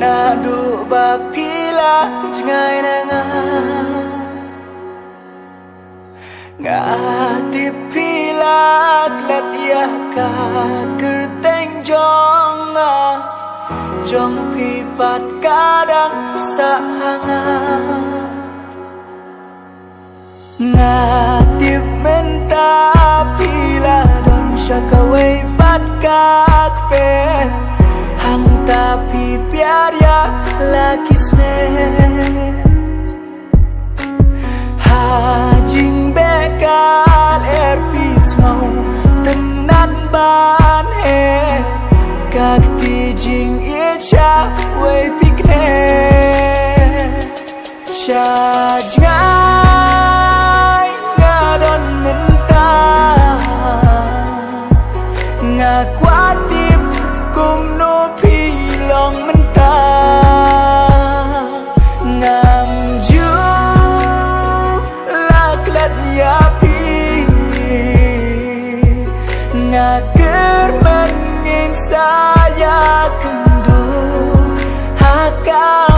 nadu bapila jangai nanga ngati pila klat ya ka kerteng jonga jong pipat kadang sahanga ngatip menta pila don syakawai pat kakpe hang tapi biar ya laki sme hajing bekal erpis mau tenan ban he kak tijing icha wei pikne syajngai ngadon menta ngakwatip kumno pilong menta ngamju laklat yapi ngaker mengin saya kendu hakau